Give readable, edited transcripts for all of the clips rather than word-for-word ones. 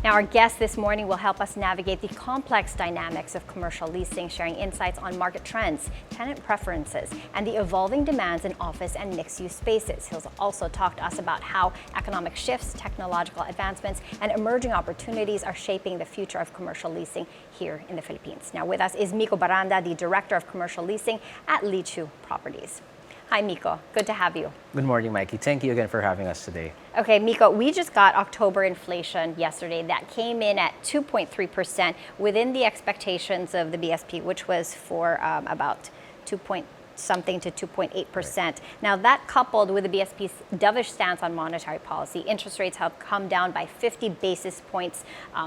Now, our guest this morning will help us navigate the complex dynamics of commercial leasing, sharing insights on market trends, tenant preferences, and the evolving demands in office and mixed-use spaces. He'll also talk to us about how economic shifts, technological advancements, and emerging opportunities are shaping the future of commercial leasing here in the Philippines. Now, with us is Mikko Barranda, the Director of Commercial Leasing at Leechiu Properties. Hi, Mikko. Good to have you. Good morning, Mikey. Thank you again for having us today. Okay, Mikko, we just got October inflation yesterday. That came in at 2.3% within the expectations of the BSP, which was for about 2.something to 2.8%. Right. Now, that coupled with the BSP's dovish stance on monetary policy, interest rates have come down by 50 basis points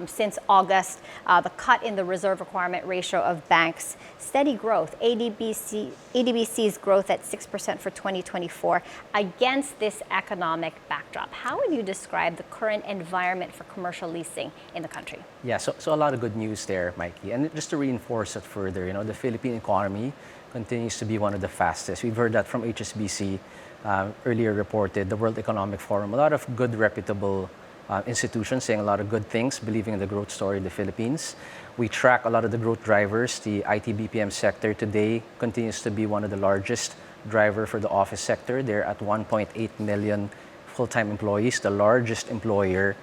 since August. The cut in the reserve requirement ratio of banks, steady growth, ADBC's growth at 6% for 2024. Against this economic backdrop, how would you describe the current environment for commercial leasing in the country? Yeah, so a lot of good news there, Mikey. And just to reinforce it further, the Philippine economy continues to be one of the fastest. We've heard that from HSBC, earlier reported, the World Economic Forum, a lot of good reputable institutions saying a lot of good things, believing in the growth story of the Philippines. We track a lot of the growth drivers. The IT BPM sector today continues to be one of the largest driver for the office sector. They're at 1.8 million full-time employees, the largest employer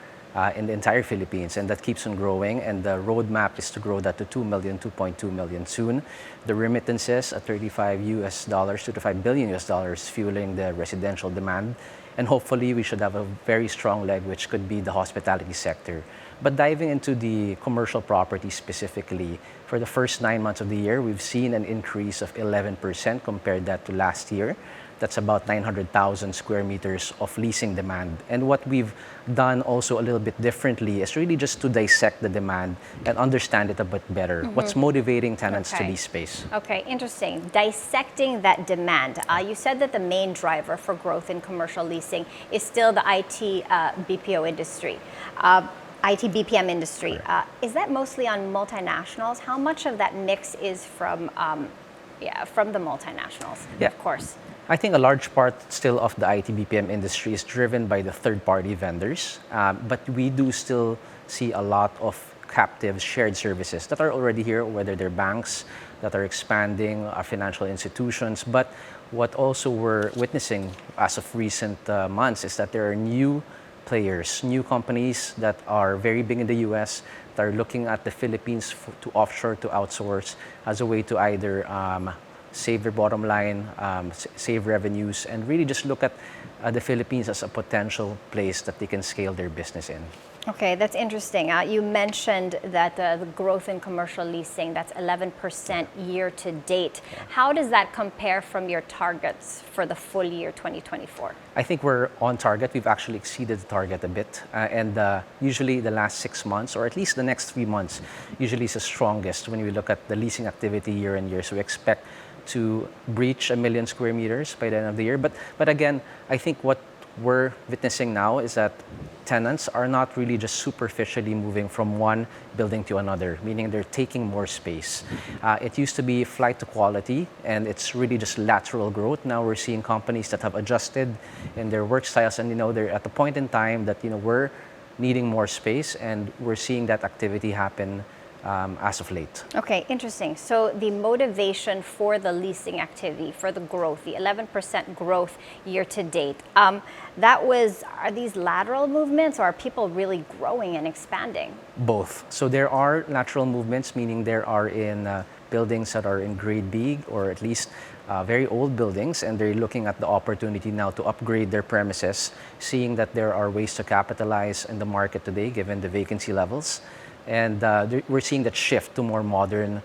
in the entire Philippines, and that keeps on growing, and the roadmap is to grow that to 2 million, 2.2 million soon. The remittances at $35 billion, fueling the residential demand, and hopefully we should have a very strong leg, which could be the hospitality sector. But diving into the commercial property specifically, for the first 9 months of the year, we've seen an increase of 11% compared that to last year. That's about 900,000 square meters of leasing demand. And what we've done also a little bit differently is really just to dissect the demand and understand it a bit better. What's motivating tenants to lease space? Okay, interesting. Dissecting that demand. You said that the main driver for growth in commercial leasing is still the IT BPO industry. IT BPM industry. Is that mostly on multinationals? How much of that mix is from the multinationals? Yeah. Of course. I think a large part still of the IT BPM industry is driven by the third-party vendors, but we do still see a lot of captive shared services that are already here, whether they're banks that are expanding, financial institutions. But what also we're witnessing as of recent months is that there are new players, new companies that are very big in the US that are looking at the Philippines to offshore, to outsource as a way to either save their bottom line, save revenues, and really just look at the Philippines as a potential place that they can scale their business in. Okay, that's interesting. You mentioned that the growth in commercial leasing, that's 11% year to date. Yeah. How does that compare from your targets for the full year 2024? I think we're on target. We've actually exceeded the target a bit. And usually the last 6 months, or at least the next 3 months, usually is the strongest when we look at the leasing activity year on year. So we expect to breach 1 million square meters by the end of the year. But again, I think what we're witnessing now is that tenants are not really just superficially moving from one building to another, meaning they're taking more space. It used to be flight to quality, and it's really just lateral growth. Now we're seeing companies that have adjusted in their work styles, and they're at the point in time that we're needing more space, and we're seeing that activity happen as of late. Okay, interesting. So the motivation for the leasing activity, for the growth, the 11% growth year to date, are these lateral movements, or are people really growing and expanding? Both. So there are lateral movements, meaning there are in buildings that are in grade B, or at least very old buildings, and they're looking at the opportunity now to upgrade their premises, seeing that there are ways to capitalize in the market today given the vacancy levels. And we're seeing that shift to more modern,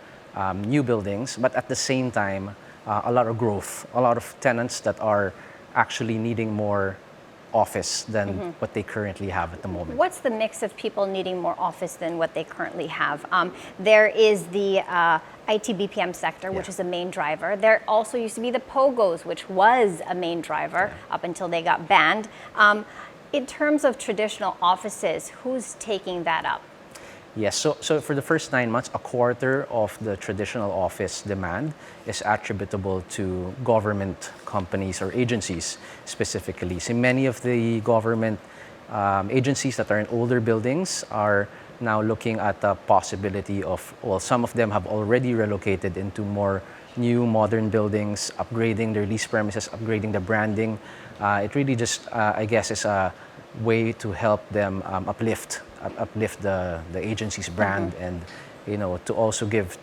new buildings, but at the same time, a lot of growth, a lot of tenants that are actually needing more office than what they currently have at the moment. What's the mix of people needing more office than what they currently have? There is the IT BPM sector, which is a main driver. There also used to be the POGOs, which was a main driver up until they got banned. In terms of traditional offices, who's taking that up? Yes, so for the first 9 months, a quarter of the traditional office demand is attributable to government companies or agencies specifically. So many of the government agencies that are in older buildings are now looking at the possibility of, well, some of them have already relocated into more new modern buildings, upgrading their lease premises, upgrading the branding. It really just, I guess, is a way to help them uplift the agency's brand and to also give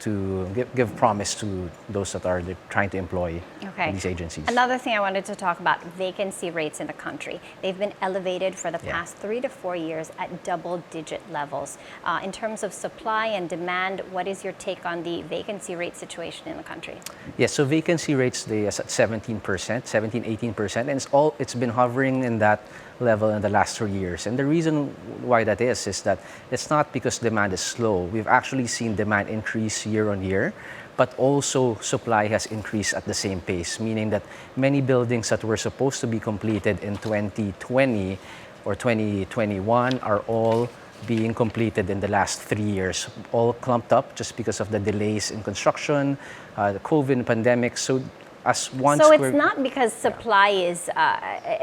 promise to those that are trying to employ these agencies. Another thing I wanted to talk about, vacancy rates in the country. They've been elevated for the past 3 to 4 years at double-digit levels. In terms of supply and demand, what is your take on the vacancy rate situation in the country? Yes, so vacancy rates, they are at 17%, 18%, and it's been hovering in that level in the last 3 years. And the reason why that is that it's not because demand is slow. We've actually seen demand increase year on year, but also supply has increased at the same pace, meaning that many buildings that were supposed to be completed in 2020 or 2021 are all being completed in the last 3 years, all clumped up just because of the delays in construction, the COVID pandemic. So it's not because supply is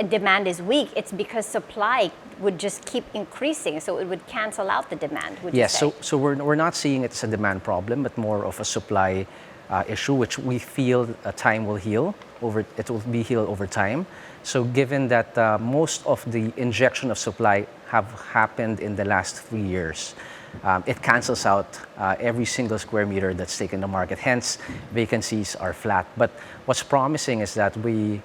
demand is weak. It's because supply would just keep increasing, so it would cancel out the demand. Would you say? So we're not seeing it as a demand problem, but more of a supply issue, which we feel time will heal over. It will be healed over time. So given that most of the injection of supply have happened in the last 3 years, it cancels out every single square meter that's taken in the market. Hence, vacancies are flat. But what's promising is that we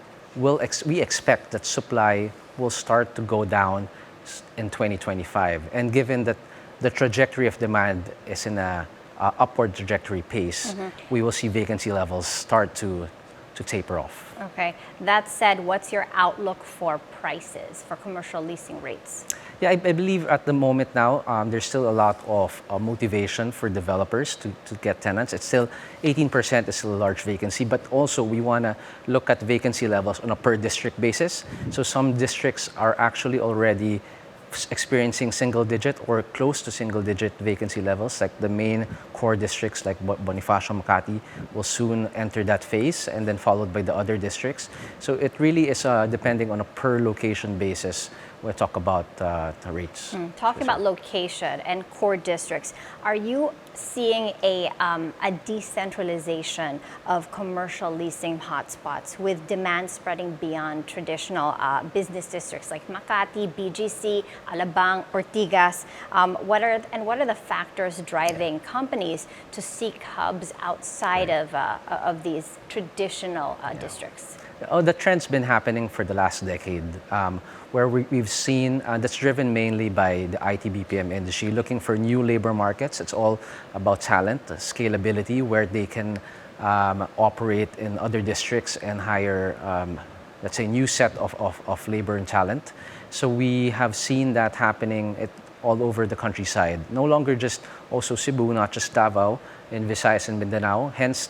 expect that supply will start to go down in 2025. And given that the trajectory of demand is in a upward trajectory pace, we will see vacancy levels start to taper off. Okay. That said, what's your outlook for prices, for commercial leasing rates? Yeah, I believe at the moment now, there's still a lot of motivation for developers to get tenants. It's still 18% is still a large vacancy, but also we want to look at vacancy levels on a per district basis. So some districts are actually already experiencing single digit or close to single digit vacancy levels, like the main core districts like Bonifacio, Makati will soon enter that phase, and then followed by the other districts. So it really is depending on a per location basis. We'll talk about rates. Talking about location and core districts, are you seeing a decentralization of commercial leasing hotspots with demand spreading beyond traditional business districts like Makati, BGC, Alabang, Ortigas? What are the factors driving companies to seek hubs outside of these traditional districts? The trend's been happening for the last decade, where we've seen that's driven mainly by the IT BPM industry looking for new labor markets. It's all about talent, scalability, where they can operate in other districts and hire, let's say, new set of labor and talent. So we have seen that happening all over the countryside. No longer just also Cebu, not just Davao, in Visayas and Mindanao. Hence,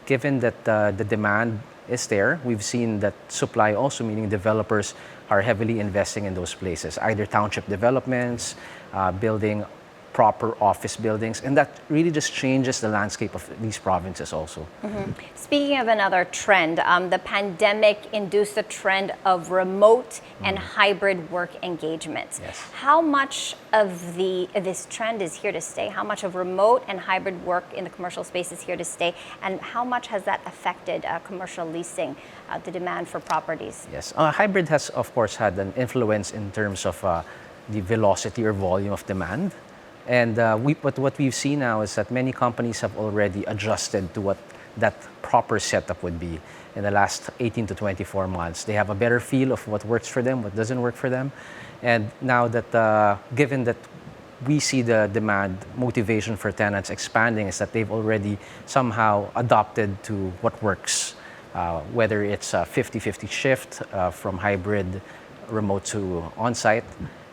given that the demand is there, we've seen that supply also, meaning developers are heavily investing in those places, either township developments, building proper office buildings, and that really just changes the landscape of these provinces also. Speaking of another trend, the pandemic induced a trend of remote and hybrid work engagements. Yes. How much of this trend is here to stay? How much of remote and hybrid work in the commercial space is here to stay? And how much has that affected commercial leasing, the demand for properties? Yes, hybrid has, of course, had an influence in terms of the velocity or volume of demand. And what we've seen now is that many companies have already adjusted to what that proper setup would be in the last 18 to 24 months. They have a better feel of what works for them, what doesn't work for them. And now that, given that we see the demand motivation for tenants expanding, is that they've already somehow adopted to what works, whether it's a 50-50 shift from hybrid, remote to on-site.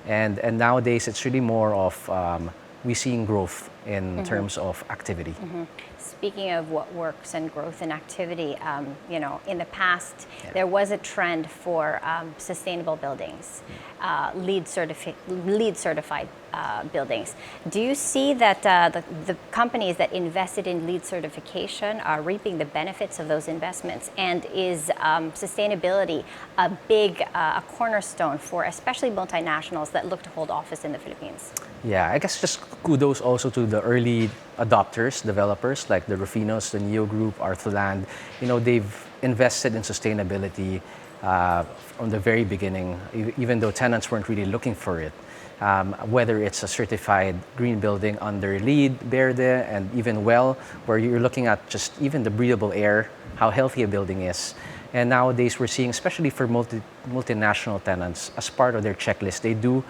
And nowadays, it's really more of we seeing growth in terms of activity. Speaking of what works and growth and activity, in the past there was a trend for sustainable buildings, LEED certified buildings. Do you see that the companies that invested in LEED certification are reaping the benefits of those investments? And is sustainability a big a cornerstone for especially multinationals that look to hold office in the Philippines? Yeah, I guess just kudos also to the early adopters, developers like the Rufinos, the Neo Group, Arthurland. They've invested in sustainability from the very beginning, even though tenants weren't really looking for it. Whether it's a certified green building under LEED, Verde, and even WELL, where you're looking at just even the breathable air, how healthy a building is. And nowadays we're seeing, especially for multinational tenants, as part of their checklist, they do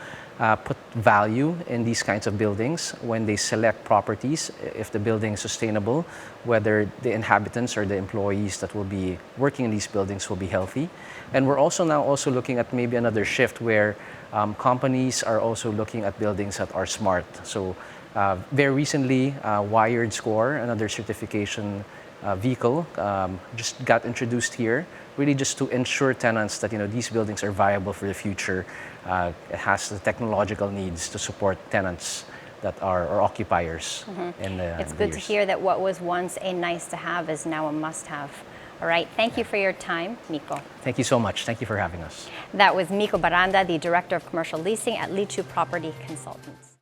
put value in these kinds of buildings when they select properties, if the building is sustainable, whether the inhabitants or the employees that will be working in these buildings will be healthy. And we're also now looking at maybe another shift where companies are also looking at buildings that are smart. So very recently, Wired Score, another certification vehicle, just got introduced here, really just to ensure tenants that these buildings are viable for the future. It has the technological needs to support tenants that are or occupiers. It's good to hear that what was once a nice to have is now a must have. All right, thank you for your time, Mikko. Thank you so much. Thank you for having us. That was Mikko Barranda, the Director of Commercial Leasing at Leechiu Property Consultants.